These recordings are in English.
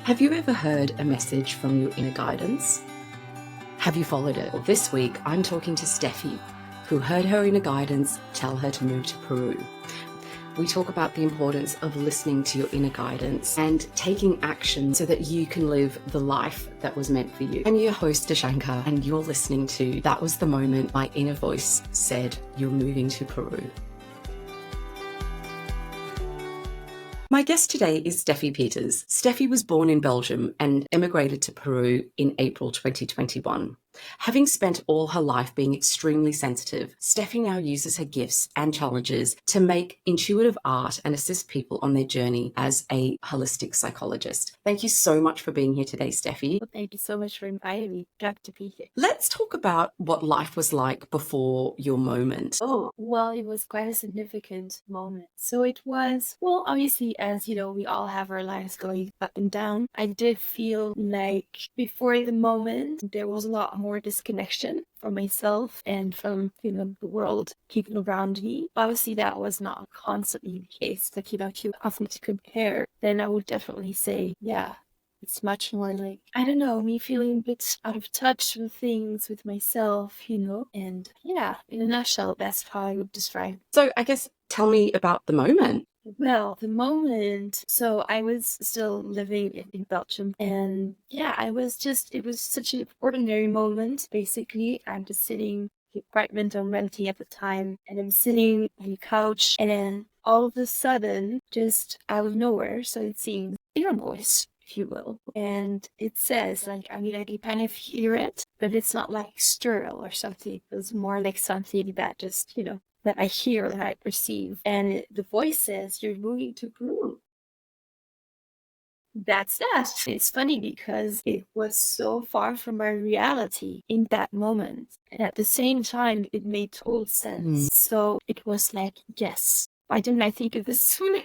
Have you ever heard a message from your inner guidance? Have you followed it? Well, this week, I'm talking to Steffi, who heard her inner guidance tell her to move to Peru. We talk about the importance of listening to your inner guidance and taking action so that you can live the life that was meant for you. I'm your host, Dashanka, and you're listening to That Was the Moment My Inner Voice Said You're Moving to Peru. My guest today is Steffi Peters. Steffi was born in Belgium and emigrated to Peru in April 2021. Having spent all her life being extremely sensitive, Steffi now uses her gifts and challenges to make intuitive art and assist people on their journey as a holistic psychologist. Thank you so much for being here today, Steffi. Well, thank you so much for inviting me. Glad to be here. Let's talk about what life was like before your moment. Oh, well, it was quite a significant moment. So it was, well, obviously, as you know, we all have our lives going up and down. I did feel like before the moment, there was a lot more disconnection from myself and from, the world, people around me. Obviously, that was not constantly the case. Like, if you ask me to compare, then I would definitely say, yeah, it's much more like, I don't know, me feeling a bit out of touch with things, with myself, and yeah, in a nutshell, that's how I would describe it. So I guess tell me about the moment. Well, the moment, so I was still living in Belgium, and yeah, it was such an ordinary moment. Basically, I'm just sitting in the apartment I'm renting at the time, and I'm sitting on the couch, and then all of a sudden, just out of nowhere, so it seems, inner voice, if you will. And it says, like, I can kind of hear it, but it's not like sterile or something. It was more like something that just, that I hear, that I perceive. And the voice says, you're moving to Peru. That's that. It's funny because it was so far from my reality in that moment. And at the same time, it made total sense. So it was like, yes. Why didn't I think of this sooner?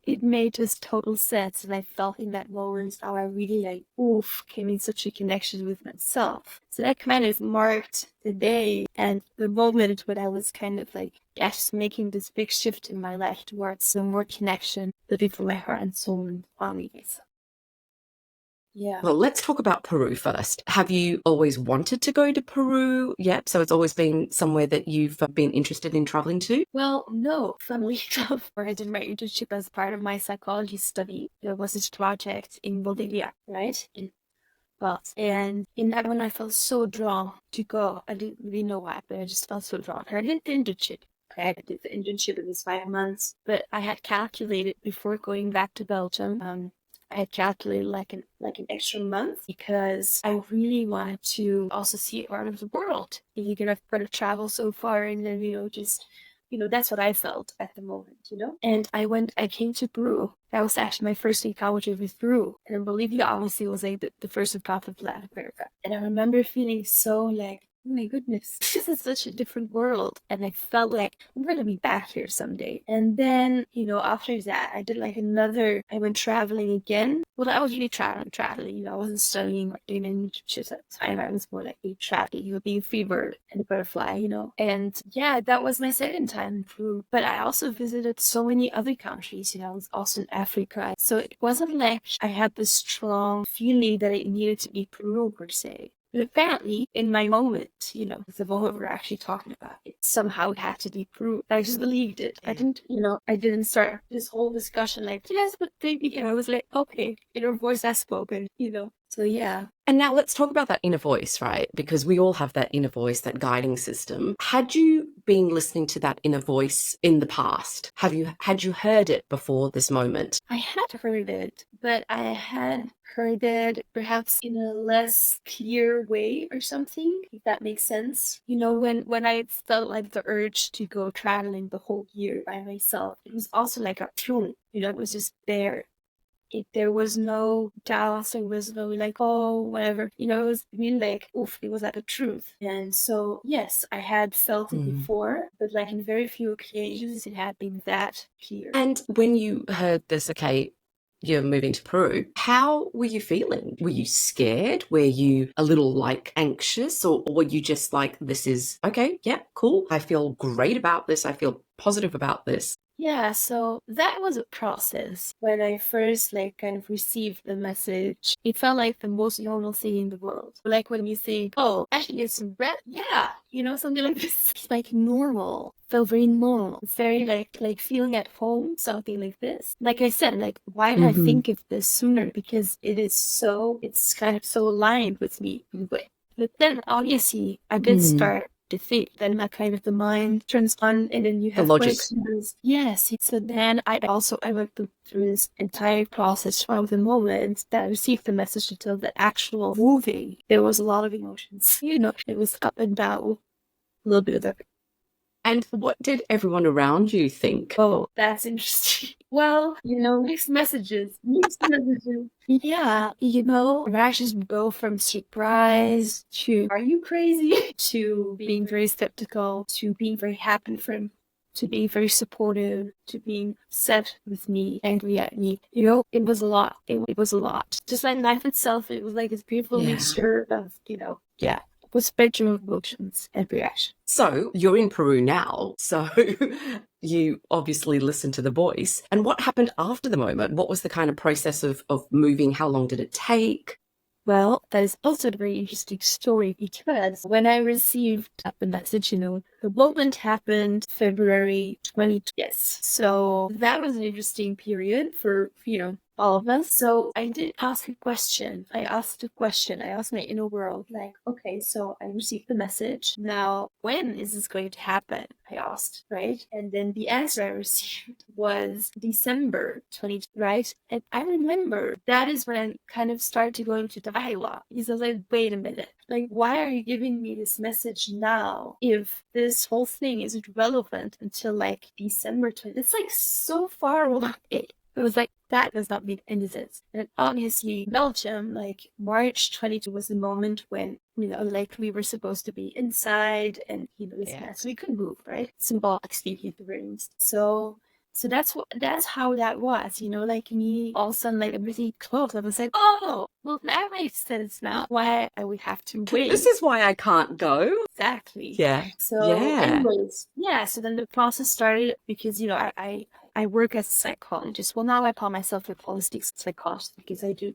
It made just total sense. And I felt in that moment how I really came in such a connection with myself. So that kind of marked the day and the moment when I was kind of just making this big shift in my life towards some more connection, living from my heart and soul and family. Yeah. Well, let's talk about Peru first. Have you always wanted to go to Peru? Yep. So it's always been somewhere that you've been interested in traveling to? Well, no. Funnily enough, where I did my internship as part of my psychology study, there was this project in Bolivia, right? And in that one, I felt so drawn to go. I didn't really know why, but I just felt so drawn. I did the internship. I did the internship. It was 5 months, but I had calculated before going back to Belgium. I had calculated like an extra month because I really wanted to also see a part of the world. You're gonna travel so far, and then that's what I felt at the moment, And I came to Peru. That was actually my first encounter with Peru. And Bolivia obviously was the first encounter with Latin America. And I remember feeling so oh my goodness, this is such a different world. And I felt like I'm going to be back here someday. And then, after that, I did I went traveling again. Well, I was really traveling. I wasn't studying or doing any internships at the time. I was more like traveling, being a free bird and a butterfly, And yeah, that was my second time in Peru. But I also visited so many other countries, I was also in Africa. So it wasn't like I had this strong feeling that it needed to be Peru per se. But apparently, in my moment, the moment we're actually talking about, it somehow had to be Peru. I just believed it. I didn't start this whole discussion yes, but maybe, I was like, okay, inner voice has spoken, So yeah. And now let's talk about that inner voice, right? Because we all have that inner voice, that guiding system. Had you been listening to that inner voice in the past? Had you heard it before this moment? I had heard it, but I had heard it perhaps in a less clear way or something, if that makes sense. When I felt like the urge to go traveling the whole year by myself, it was also like a feeling, it was just there. There was no doubt, there was no oh, whatever, it was really oof, it was like a truth. And so, yes, I had felt it before, but in very few occasions, it had been that clear. And when you heard this, okay, you're moving to Peru, how were you feeling? Were you scared? Were you a little anxious, or were you just this is okay, yeah, cool. I feel great about this. I feel positive about this. Yeah, so that was a process. When I first like kind of received the message, it felt like the most normal thing in the world. Like when you think, oh, actually it's some bread, yeah, something like this. It's like normal. Felt very normal. It's very like feeling at home, something like this. Like I said, like why did I Mm-hmm. think of this sooner? Because it's kind of so aligned with me. But then obviously I did Mm. start to think. Then my kind of the mind turns on and then you The have logic. questions. Yes. So then I went through this entire process from the moment that I received the message until the actual moving. There was a lot of emotions. It was up and down, a little bit of everything. And what did everyone around you think? Oh, that's interesting. Well, mixed messages. Mixed messages. Yeah, reactions go from surprise to are you crazy to being very skeptical to being very happy to being very supportive to being upset with me, angry at me. It was a lot. It was a lot. Just like life itself, it was like this beautiful Yeah. mixture of, yeah, with spectrum of emotions and reactions. So you're in Peru now. So you obviously listened to the voice. And what happened after the moment? What was the kind of process of moving? How long did it take? Well, that is also a very interesting story because when I received the message, the moment happened February 2020. Yes. So that was an interesting period for, all of us. So I did ask a question. I asked a question. I asked my inner world, like, okay, so I received the message. Now, when is this going to happen? I asked, right? And then the answer I received was December 2020, right? And I remember that is when I kind of started to go into dialogue. Because I was like, wait a minute. Like, why are you giving me this message now if this whole thing isn't relevant until like December 20th? It's like so far away. It was like, that does not make any sense. And obviously, Belgium, like March 22 was the moment when, like we were supposed to be inside and, this mess. We couldn't move, right? Symbolic speaking of the rooms. So that's how that was, like me all of a sudden like everything closed. I was like, oh, well that makes sense now. Why we have to wait. This is why I can't go. Exactly. Yeah. So Yeah. anyways, yeah, so then the process started because, I work as a psychologist. Well, now I call myself a holistic psychologist because I do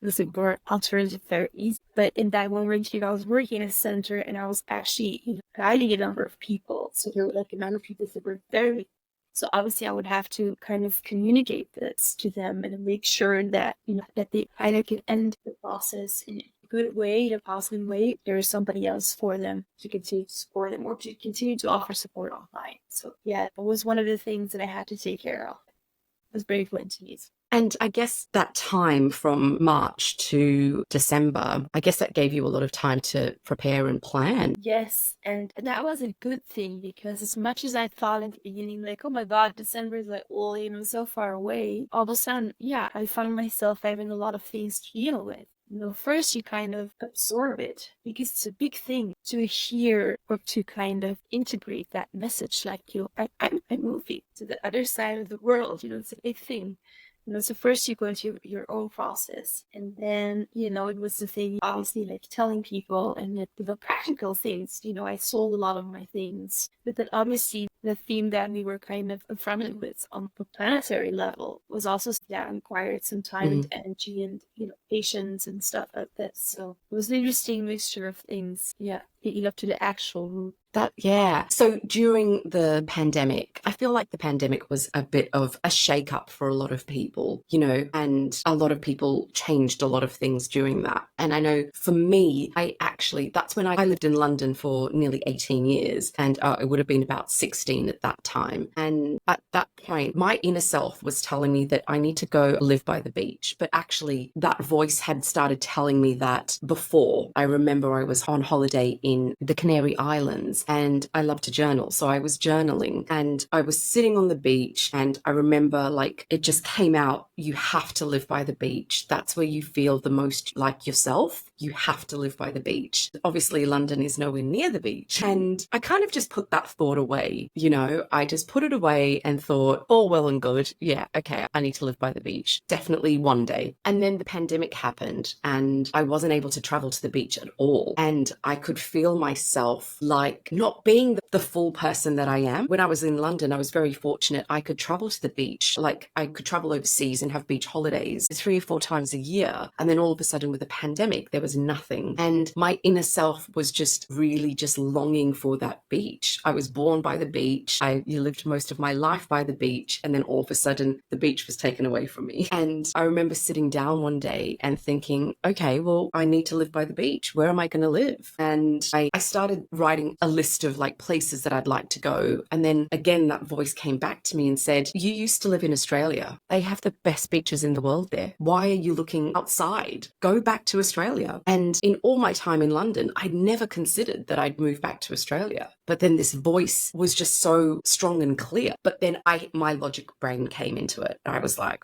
listen for alternative therapies. But in that moment, I was working in a center and I was actually guiding a number of people. So there were like a number of people that were very. So obviously I would have to kind of communicate this to them and make sure that, that they either can end the process in a good way, in a positive way. There is somebody else for them to continue to support them or to continue to offer support online. So yeah, it was one of the things that I had to take care of. It was very important to me. And I guess that time from March to December, I guess that gave you a lot of time to prepare and plan. Yes, and that was a good thing because as much as I thought in the beginning, like, oh my God, December is like, oh, so far away, all of a sudden, yeah, I found myself having a lot of things to deal with. First you kind of absorb it because it's a big thing to hear or to kind of integrate that message. Like, I'm moving to the other side of the world. It's a big thing. So first you go into your own process and then, it was the thing, obviously like telling people and the practical things, I sold a lot of my things, but then obviously the theme that we were kind of confronted with on the planetary level was also, required some time and energy and, patience and stuff like that. So it was an interesting mixture of things. Yeah. Leading up to the actual root. So during the pandemic, I feel like the pandemic was a bit of a shake-up for a lot of people, and a lot of people changed a lot of things during that. And I know for me, that's when I lived in London for nearly 18 years, and it would have been about 16 at that time. And at that point, my inner self was telling me that I need to go live by the beach. But actually, that voice had started telling me that before. I remember I was on holiday in the Canary Islands and I love to journal. So I was journaling and I was sitting on the beach and I remember like it just came out, you have to live by the beach. That's where you feel the most like yourself. You have to live by the beach. Obviously, London is nowhere near the beach. And I kind of just put that thought away. I just put it away and thought, all well and good. Yeah, okay, I need to live by the beach. Definitely one day. And then the pandemic happened and I wasn't able to travel to the beach at all. And I could feel myself like not being the full person that I am. When I was in London, I was very fortunate. I could travel to the beach, like I could travel overseas and have beach holidays 3 or 4 times a year. And then all of a sudden with the pandemic, there was nothing. And my inner self was just really just longing for that beach. I was born by the beach. I lived most of my life by the beach. And then all of a sudden the beach was taken away from me. And I remember sitting down one day and thinking, okay, well, I need to live by the beach. Where am I going to live? And I started writing a list of like places that I'd like to go. And then again, that voice came back to me and said, you used to live in Australia. They have the best beaches in the world there. Why are you looking outside? Go back to Australia. And in all my time in London, I'd never considered that I'd move back to Australia. But then this voice was just so strong and clear. But then my logic brain came into it. I was like,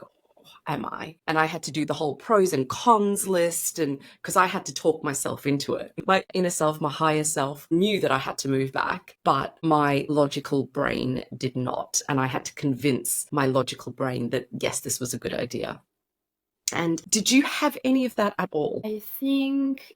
am I? And I had to do the whole pros and cons list, and because I had to talk myself into it. My inner self, my higher self knew that I had to move back, but my logical brain did not. And I had to convince my logical brain that, yes, this was a good idea. And did you have any of that at all? I think,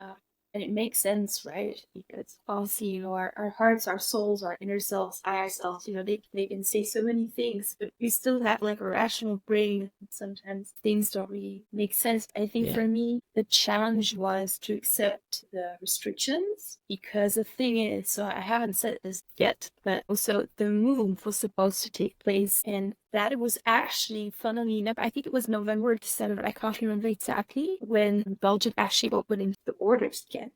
and it makes sense, right? Because obviously, our hearts, our souls, our inner selves, ourselves, they can say so many things, but we still have like a rational brain. Sometimes things don't really make sense. I think for me, the challenge was to accept the restrictions, because the thing is, so I haven't said this yet, but also the move was supposed to take place, and that it was actually, funnily enough, I think it was November or December, I can't remember exactly, when Belgium actually opened the borders again.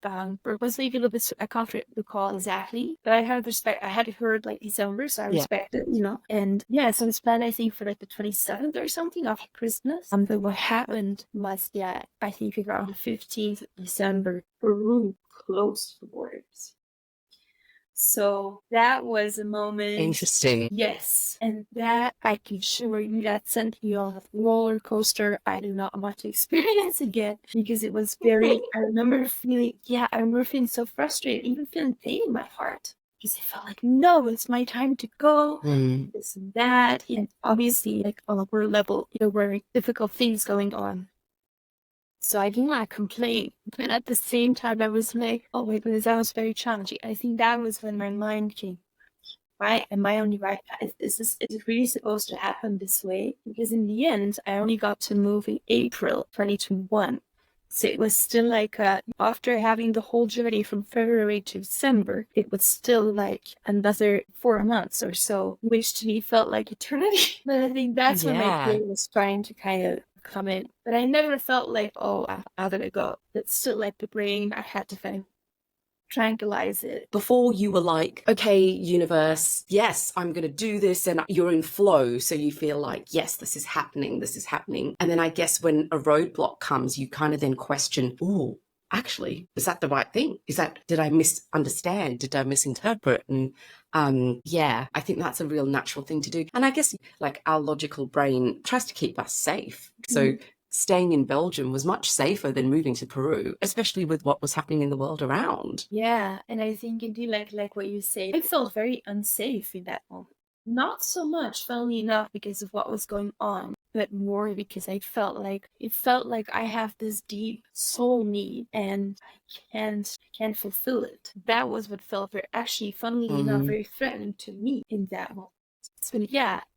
Or it was maybe a little bit, I can't recall exactly, but I had heard like December, so I respect it, And yeah, so it's planned, I think, for like the 27th or something after Christmas. But what happened was, I think around the 15th of December, Peru closed the borders. So that was a moment. Interesting. Yes. And that, I can assure you, that sent me on a roller coaster I do not want to experience again, because it was I remember feeling so frustrated, even feeling pain in my heart, because I felt like, no, it's my time to go, this and that. And obviously, like on a world level, there were difficult things going on. So I did not complain, but at the same time, I was like, oh my goodness, that was very challenging. I think that was when my mind came, right? Am I on the right path? Is it really supposed to happen this way? Because in the end, I only got to move in April 2021. So it was still like, after having the whole journey from February to December, it was still like another 4 months or so, which to me felt like eternity. But I think that's when my brain was trying to kind of come in. But I never felt like, oh, how did it go? It's still like the brain, I had to kind of tranquilize it. Before you were like, okay, universe, yes, I'm going to do this, and you're in flow. So you feel like, yes, this is happening. And then I guess when a roadblock comes, you kind of then question, oh, actually, is that the right thing? Did I misunderstand? Did I misinterpret? And I think that's a real natural thing to do. And I guess like our logical brain tries to keep us safe. So staying in Belgium was much safer than moving to Peru, especially with what was happening in the world around. Yeah, and I think indeed, like what you say, I felt very unsafe in that moment. Not so much, funnily enough, because of what was going on, but more because it felt like I have this deep soul need and I can't fulfill it. That was what felt funnily enough, very threatening to me in that moment. So,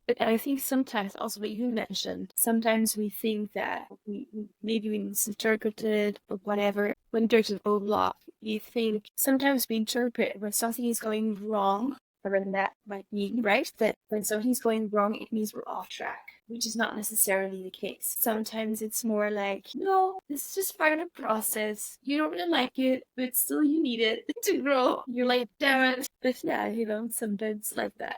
but I think sometimes also what you mentioned, sometimes we think that we misinterpreted or whatever. When there's a roadblock, you think sometimes we interpret when something is going wrong, or that might mean, right? That when something's going wrong, it means we're off track, which is not necessarily the case. Sometimes it's more like, no, this is just part of the process. You don't really like it, but still you need it to grow. You're like, damn it. But sometimes like that.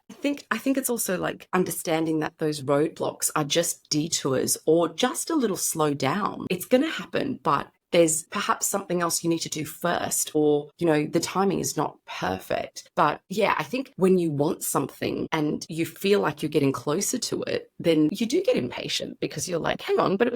I think it's also like understanding that those roadblocks are just detours or just a little slow down. It's going to happen, but there's perhaps something else you need to do first, or, the timing is not perfect. But I think when you want something and you feel like you're getting closer to it, then you do get impatient because you're like, hang on, but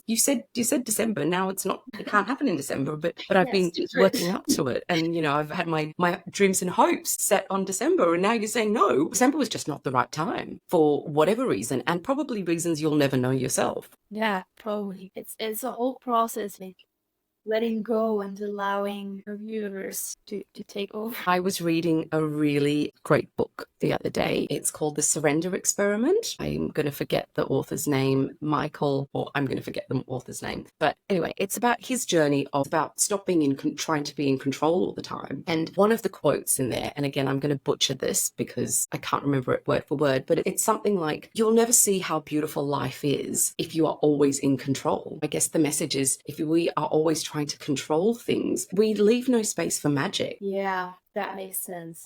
you said December. Now it can't happen in December, but I've been working up to it. And, I've had my dreams and hopes set on December. And now you're saying, no, December was just not the right time for whatever reason, and probably reasons you'll never know yourself. Yeah, probably. It's a whole process. letting go and allowing our universe to take over. I was reading a really great book the other day. It's called The Surrender Experiment. I'm going to forget the author's name, Michael, or I'm going to forget the author's name. But anyway, it's about his journey of about stopping and trying to be in control all the time. And one of the quotes in there, and again, I'm going to butcher this because I can't remember it word for word, but it's something like, you'll never see how beautiful life is if you are always in control. I guess the message is, if we are always trying to control things, we leave no space for magic. Yeah, that makes sense.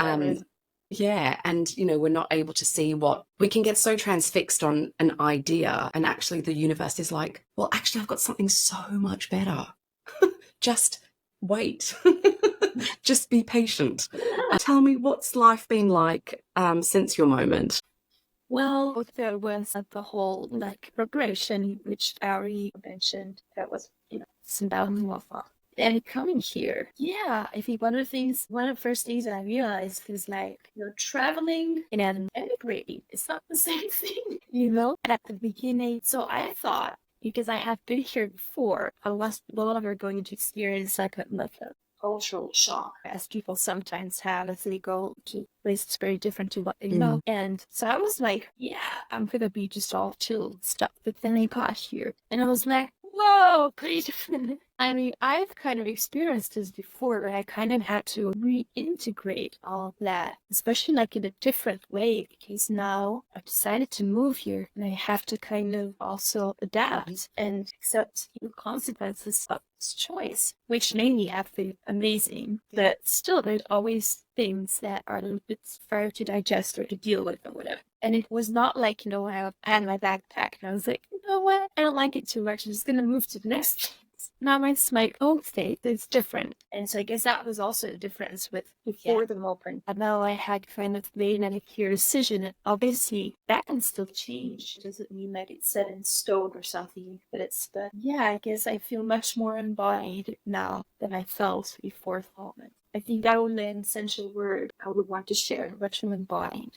Yeah, and we're not able to see what we can get so transfixed on an idea, and actually the universe is like, well, actually I've got something so much better. Just wait. Just be patient. Tell me, what's life been like since your moment? Well, there was the whole progression, which I already mentioned. That was, symbolic of and coming here. Yeah, I think one of the first things that I realized is traveling and emigrating. It's not the same thing, at the beginning. So I thought, because I have been here before, I was no longer going to experience like a cultural shock, as people sometimes have as they go to places very different to what they know. And so I was like, yeah, I'm gonna be just all chill and stuff. But then I got here and I was like, whoa, pretty different. I mean, I've kind of experienced this before, where I kind of had to reintegrate all of that, especially in a different way, because now I've decided to move here and I have to kind of also adapt and accept the consequences of this choice, which mainly have been amazing. But still, there's always things that are a little bit hard to digest or to deal with or whatever. And it was not like, I had my backpack and I was like, you know what? I don't like it too much. I'm just going to move to the next place. Now my own state is different. And so I guess that was also a difference with before the moment. And now I had kind of made a clear decision. And obviously that can still change. It doesn't mean that it's set in stone or something. But I guess I feel much more embodied now than I felt before the moment. I think that would be an essential word I would want to share, much more embodied.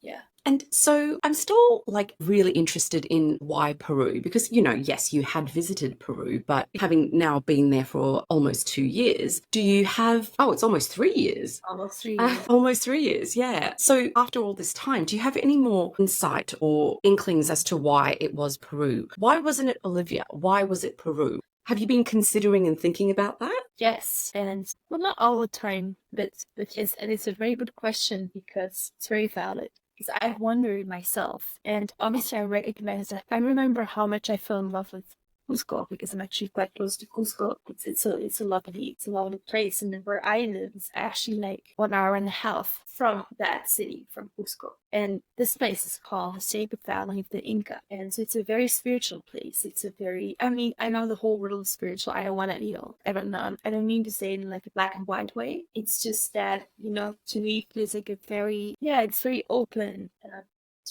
Yeah. And so I'm still really interested in why Peru, because, yes, you had visited Peru, but having now been there for almost 2 years, do you have, it's almost 3 years. Almost 3 years. Almost 3 years, yeah. So after all this time, do you have any more insight or inklings as to why it was Peru? Why wasn't it Olivia? Why was it Peru? Have you been considering and thinking about that? Yes, and not all the time, but yes, and it's a very good question because it's very valid. Because I've wondered myself, and obviously I recognize that. I remember how much I fell in love with Cusco, because I'm actually quite close to Cusco. It's a lovely place, and then where I live is actually 1 hour and a half from that city, from Cusco. And this place is called the Sacred Valley of the Inca, and so it's a very spiritual place. It's a very, I know the whole world is spiritual. I don't want to, I don't mean to say it in a black and white way. It's just that, to me, it's it's very open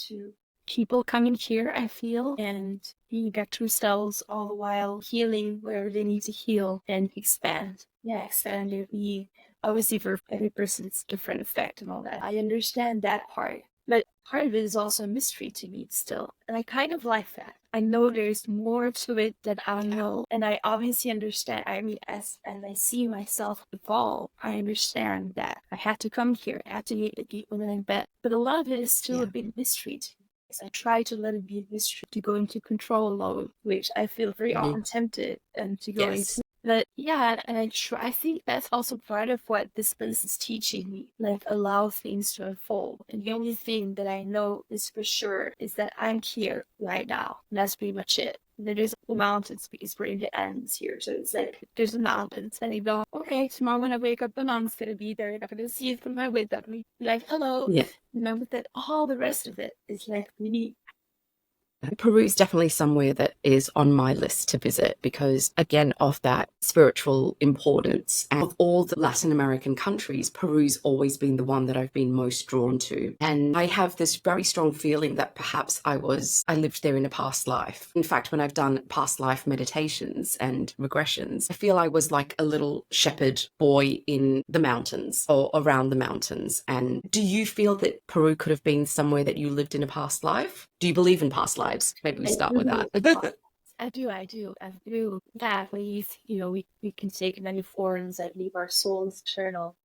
to people coming here, I feel, and being back to themselves all the while healing where they need to heal and expand. Yeah, expand their being. Obviously, for every person, it's a different effect and all that. I understand that part. But part of it is also a mystery to me still. And I kind of like that. I know there's more to it that I don't know. And I obviously understand. As I see myself evolve, I understand that I had to come here. I had to get within a bed. But a lot of it is still a big mystery to me. I try to let it be a mystery, to go into control mode, which I feel very often tempted to go into. But and I think that's also part of what this place is teaching me, allow things to unfold. And the only thing that I know is for sure is that I'm here right now. And that's pretty much it. And there's the mountains, because we're in the ends here. So it's there's the mountains. And you go, okay, tomorrow when I wake up, the mountain's going to be there. You're not going to see it from my window. Be hello. Yeah. Remember that all the rest of it is really. Peru is definitely somewhere that is on my list to visit because, again, of that spiritual importance. And of all the Latin American countries, Peru's always been the one that I've been most drawn to. And I have this very strong feeling that perhaps I lived there in a past life. In fact, when I've done past life meditations and regressions, I feel I was like a little shepherd boy in the mountains or around the mountains. And do you feel that Peru could have been somewhere that you lived in a past life? Do you believe in past lives? Maybe we start with that. I do. I do. That we can take many forms. I believe our soul is eternal,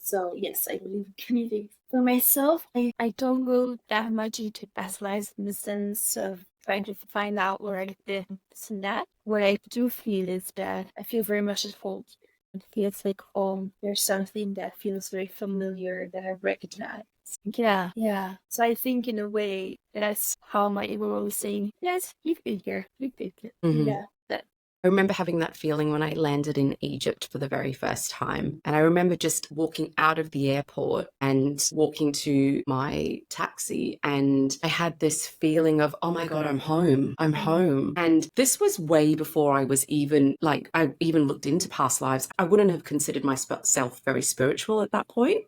So yes, I believe in community. For myself, I don't go that much into specialized in the sense of trying to find out where I get this and that. What I do feel is that I feel very much at home. It feels like home. There's something that feels very familiar that I recognize. Yeah, yeah. So I think in a way that's how my ego was saying, yes, you've been here. You've been here. Yeah. That I remember having that feeling when I landed in Egypt for the very first time. And I remember just walking out of the airport and walking to my taxi. And I had this feeling of, oh my God, I'm home. I'm home. And this was way before I was even I even looked into past lives. I wouldn't have considered myself very spiritual at that point.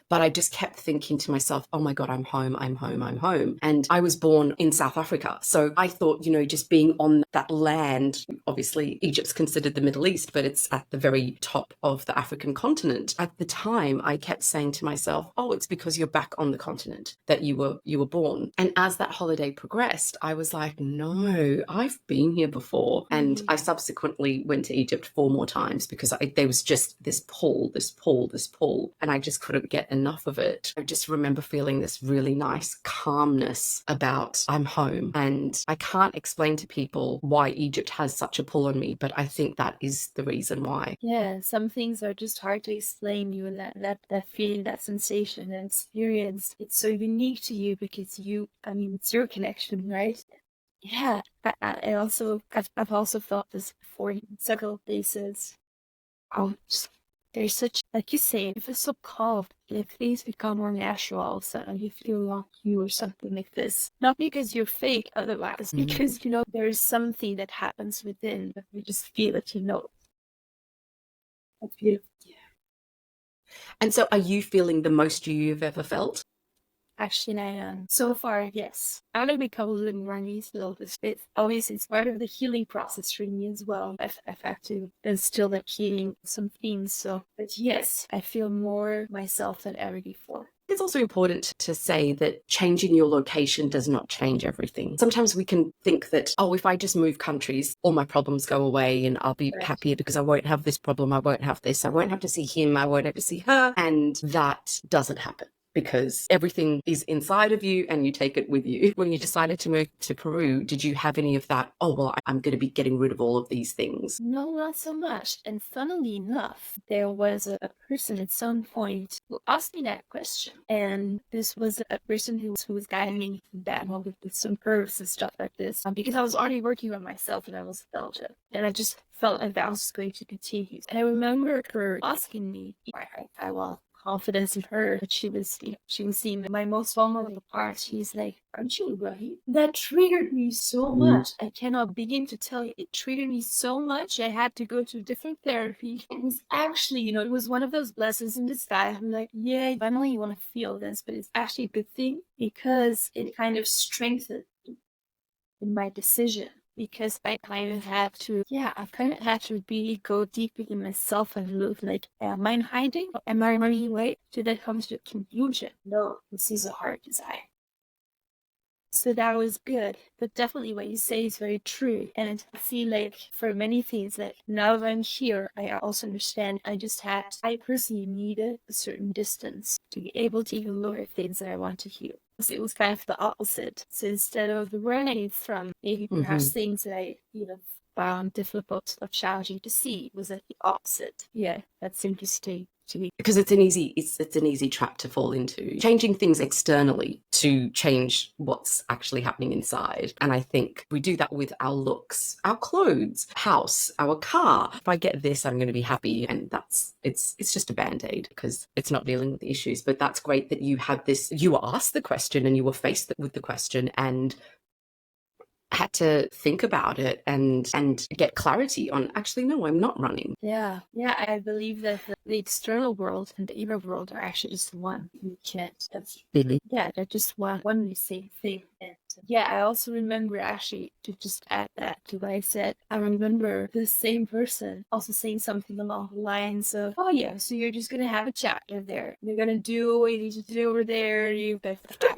But I just kept thinking to myself, oh my God, I'm home, I'm home, I'm home. And I was born in South Africa. So I thought, just being on that land, obviously Egypt's considered the Middle East, but it's at the very top of the African continent. At the time, I kept saying to myself, oh, it's because you're back on the continent that you were born. And as that holiday progressed, I was like, no, I've been here before. And I subsequently went to Egypt 4 more times because there was just this pull. And I just couldn't get enough of it. I just remember feeling this really nice calmness about I'm home. And I can't explain to people why Egypt has such a pull on me, but I think that is the reason why. Yeah, some things are just hard to explain. That feeling, that sensation and experience. It's so unique to you because it's your connection, right? Yeah. I've also thought this before in several places. There's such, like you say, if it's so calm, if things become more natural, so you feel like you or something like this. Not because you're fake otherwise, because, there is something that happens within, but we just feel it, That's beautiful. Yeah. And so are you feeling the most you've ever felt? Actually, I am. So far, yes. I want to become a little more still. It's always, it's part of the healing process for me as well. I've had to instill that healing some things. But yes, I feel more myself than ever before. It's also important to say that changing your location does not change everything. Sometimes we can think that, oh, if I just move countries, all my problems go away and I'll be happier because I won't have this problem, I won't have this, I won't have to see him, I won't have to see her. And that doesn't happen, because everything is inside of you and you take it with you. When you decided to move to Peru, did you have any of that, oh, well, I'm going to be getting rid of all of these things? No, not so much. And funnily enough, there was a person at some point who asked me that question. And this was a person who was guiding me through that with some curves and stuff like this. Because I was already working on myself and I was in Belgium. And I just felt like that was going to continue. And I remember her asking me, I will confidence in her, but she was seeing my most vulnerable part. She's like, aren't you right? That triggered me so much. I cannot begin to tell you. It triggered me so much. I had to go to different therapy. It was actually, it was one of those blessings in disguise. I'm like, yeah, finally you want to feel this, but it's actually a good thing because it kind of strengthened in my decision. Because I kind of had to really go deep within myself and look like, am I hiding? Am I running away? So that comes to a conclusion. No, this is a heart desire. So that was good. But definitely what you say is very true. And I feel like for many things that now that I'm here, I also understand I personally needed a certain distance to be able to even look at things that I want to hear. So it was kind of the opposite. So instead of running from maybe perhaps things that I, found difficult or challenging to see, was at the opposite. Yeah, that's interesting. Because it's an easy trap to fall into, changing things externally to change what's actually happening inside. And I think we do that with our looks, our clothes, house, our car. If I get this, I'm going to be happy. And it's just a band-aid because it's not dealing with the issues. But that's great that you had this, you were asked the question and you were faced with the question and had to think about it and get clarity on, actually, no, I'm not running. Yeah, I believe that the external world and the inner world are actually just one. You can't. Yeah, they're just one the same thing. And I also remember, actually, to just add that to what I said, I remember the same person also saying something along the lines of, oh yeah, so you're just gonna have a chat over there. You're gonna do what you need to do over there.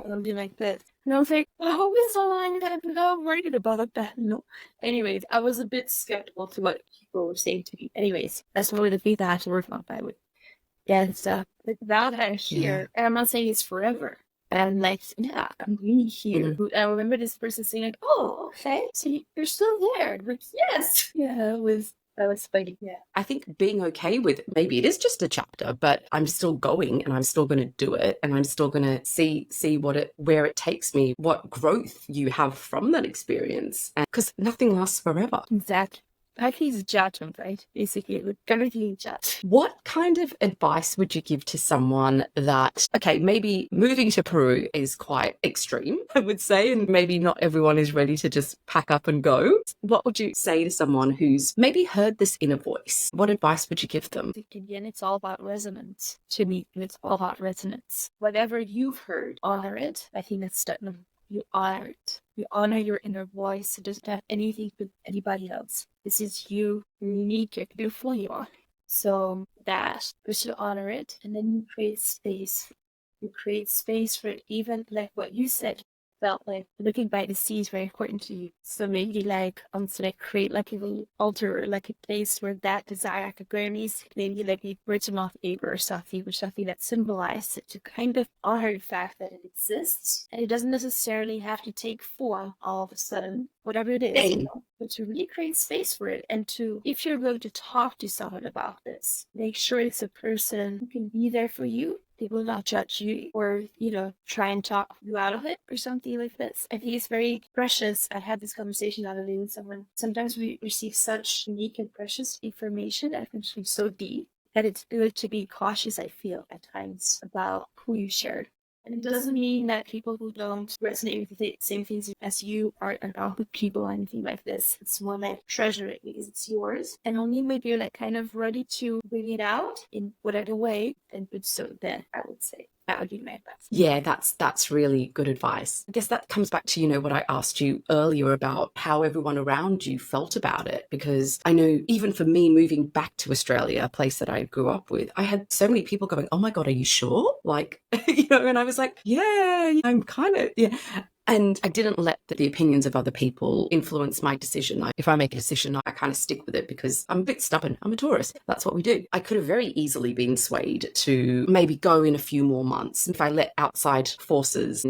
Something like this. And I was like, I hope it's aligned. I'm not worried about that. No. Anyways, I was a bit skeptical to what people were saying to me. Anyways, that's probably the feedback I had to work on. I would get stuff like that I hear. And I'm not saying it's forever. And I'm like, yeah, I'm really here. I remember this person saying like, oh, okay, so you're still there. I'm like, yes. Yeah, I was fighting. Yeah. I think being okay with maybe it is just a chapter, but I'm still going and I'm still going to do it, and I'm still going to see where it takes me, what growth you have from that experience, because nothing lasts forever. Exactly. I think it's judgment, right? Basically, with everything judged. What kind of advice would you give to someone that, okay, maybe moving to Peru is quite extreme, I would say, and maybe not everyone is ready to just pack up and go. What would you say to someone who's maybe heard this inner voice? What advice would you give them? Again, it's all about resonance. To me, it's all about resonance. Whatever you've heard, honor it. I think that's Stutnam. You honor it. You honor your inner voice. It doesn't have anything with anybody else. This is you. You're unique. You're beautiful. You are. So that you should honor it, and then you create space. You create space for it. Even like what you said, felt like looking by the sea is very important to you. So maybe like create like a little altar or like a place where that desire could go, maybe like a written off paper or something that symbolizes it, to kind of honor the fact that it exists, and it doesn't necessarily have to take form all of a sudden, whatever it is, but to really create space for it. And to, if you're going to talk to someone about this, make sure it's a person who can be there for you. They will not judge you or, try and talk you out of it or something like this. I think it's very precious. I had this conversation the other day with someone. Sometimes we receive such unique and precious information that can be so deep that it's good to be cautious, I feel, at times about who you share. And it doesn't mean that people who don't resonate with the same things as you are not with people or anything like this. It's more like treasure it because it's yours. And only when you're like kind of ready to bring it out in whatever way, then good so then, I would say. That would be my advice. Yeah, that's really good advice. I guess that comes back to, what I asked you earlier about how everyone around you felt about it. Because I know even for me, moving back to Australia, a place that I grew up with, I had so many people going, oh my God, are you sure? Like, and I was like, yeah, I'm kind of, yeah. And I didn't let the opinions of other people influence my decision. If I make a decision, I kind of stick with it because I'm a bit stubborn. I'm a Taurus. That's what we do. I could have very easily been swayed to maybe go in a few more months if I let outside forces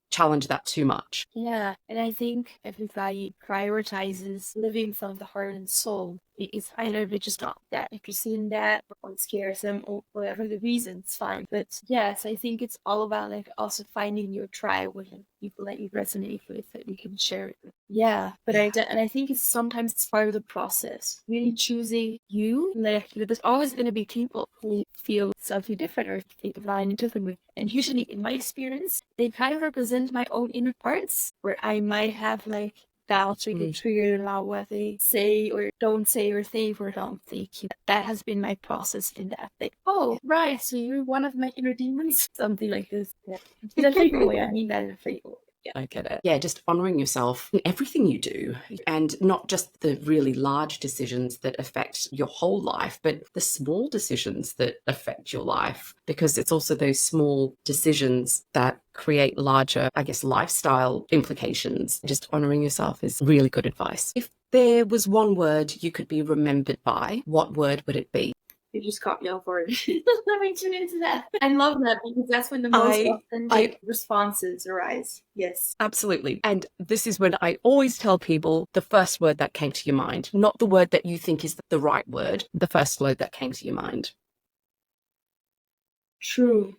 challenge that too much. Yeah, and I think everybody prioritizes living from the heart and soul. It's either they just not that. If you're seeing that, or it scares them, or whatever the reason, it's fine. But yes, I think it's all about like also finding your tribe with people that you resonate with, that you can share it with. Yeah, but I think sometimes it's part of the process. Really choosing you. Like there's always going to be people who feel something different or think of line differently. And usually, in my experience, they kind of represent my own inner parts, where I might have like doubts or get triggered about what they say or don't say or think or don't think. That has been my process in that. Like, oh, right, so you're one of my inner demons? Something like this. Yeah. In a playful way. I mean that in a playful way. Yeah. I get it. Yeah, just honoring yourself in everything you do, and not just the really large decisions that affect your whole life, but the small decisions that affect your life, because it's also those small decisions that create larger, I guess, lifestyle implications. Just honoring yourself is really good advice. If there was one word you could be remembered by, what word would it be? You just caught me off guard. Let me tune into that. I love that because that's when the most authentic responses arise. Yes. Absolutely. And this is when I always tell people the first word that came to your mind, not the word that you think is the right word, the first word that came to your mind. True.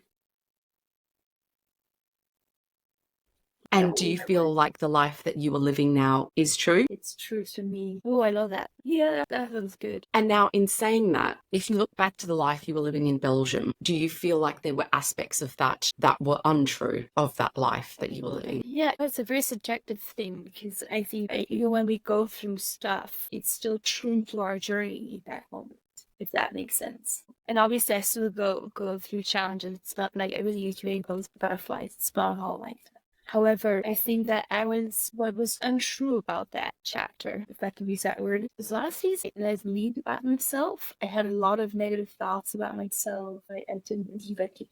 And do you feel like the life that you are living now is true? It's true to me. Oh, I love that. Yeah, that feels good. And now in saying that, if you look back to the life you were living in Belgium, do you feel like there were aspects of that were untrue of that life that you were living? Yeah, it's a very subjective thing because I think even when we go through stuff, it's still true to our journey at that moment, if that makes sense. And obviously I still go through challenges. It's not like everything is rainbows, butterflies. It's not all like that. However, I think that what was untrue about that chapter, if I can use that word, is a lot of things that I believed about myself. I had a lot of negative thoughts about myself. I didn't believe I could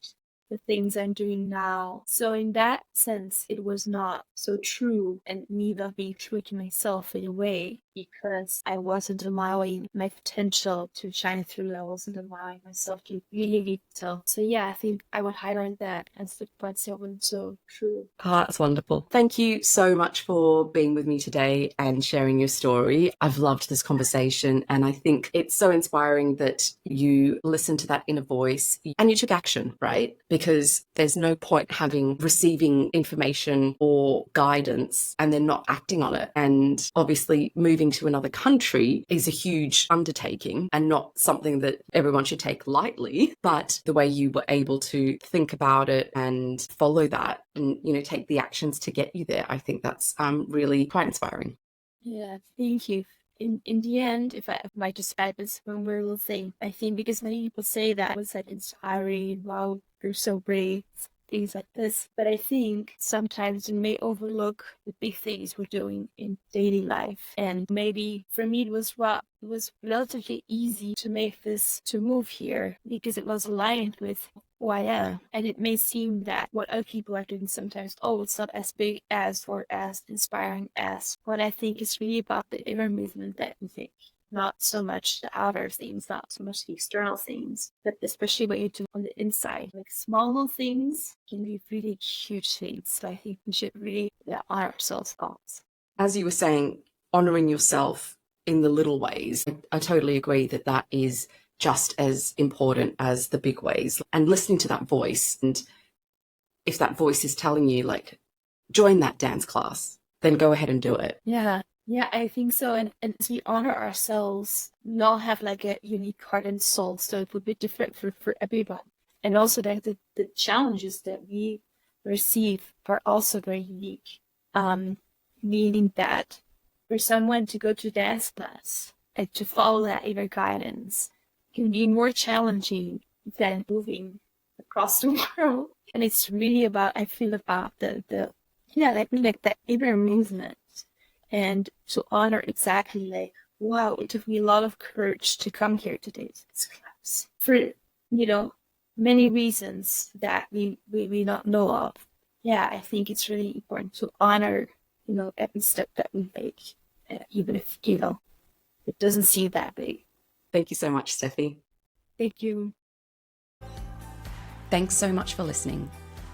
the things I'm doing now. So in that sense, it was not so true, and neither being true to myself in a way, because I wasn't allowing my potential to shine through. I wasn't allowing myself to really be so. So yeah, I think I would highlight that as the part so true. Oh, that's wonderful. Thank you so much for being with me today and sharing your story. I've loved this conversation, and I think it's so inspiring that you listened to that inner voice and you took action, right? Because there's no point receiving information or guidance and then not acting on it. And obviously moving to another country is a huge undertaking and not something that everyone should take lightly. But the way you were able to think about it and follow that and, take the actions to get you there, I think that's really quite inspiring. Yeah, thank you. In the end, if I might describe it as one word thing, I think because many people say that was like inspiring, wow, you're so brave, things like this. But I think sometimes we may overlook the big things we're doing in daily life. And maybe for me, it was relatively easy to move here because it was aligned with who I am. And it may seem that what other people are doing sometimes, it's not as big as or as inspiring as. What I think is really about the inner movement that we think. Not so much the outer things, not so much the external things, but especially what you do on the inside. Like small little things can be really huge things. So I think we should really honor ourselves thoughts. As you were saying, honoring yourself in the little ways, I totally agree that is just as important as the big ways. And listening to that voice, and if that voice is telling you, like, join that dance class, then go ahead and do it. Yeah, I think so. And as we honor ourselves, we all have like a unique heart and soul. So it would be different for everyone. And also that the challenges that we receive are also very unique. Meaning that for someone to go to dance class and to follow that inner guidance can be more challenging than moving across the world. And it's really about, I feel about the that inner movement. And to honor exactly like, wow, it took me a lot of courage to come here today to this class for, many reasons that we not know of. Yeah, I think it's really important to honor, every step that we take, even if, it doesn't seem that big. Thank you so much, Steffi. Thank you. Thanks so much for listening.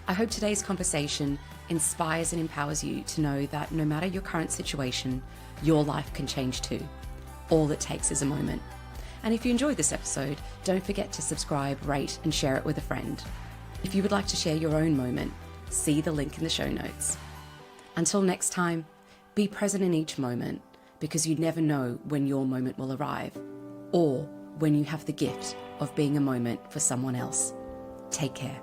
I hope today's conversation inspires and empowers you to know that no matter your current situation, your life can change too. All it takes is a moment. And if you enjoyed this episode, don't forget to subscribe, rate, and share it with a friend. If you would like to share your own moment, see the link in the show notes. Until next time, be present in each moment, because you never know when your moment will arrive, or when you have the gift of being a moment for someone else. Take care.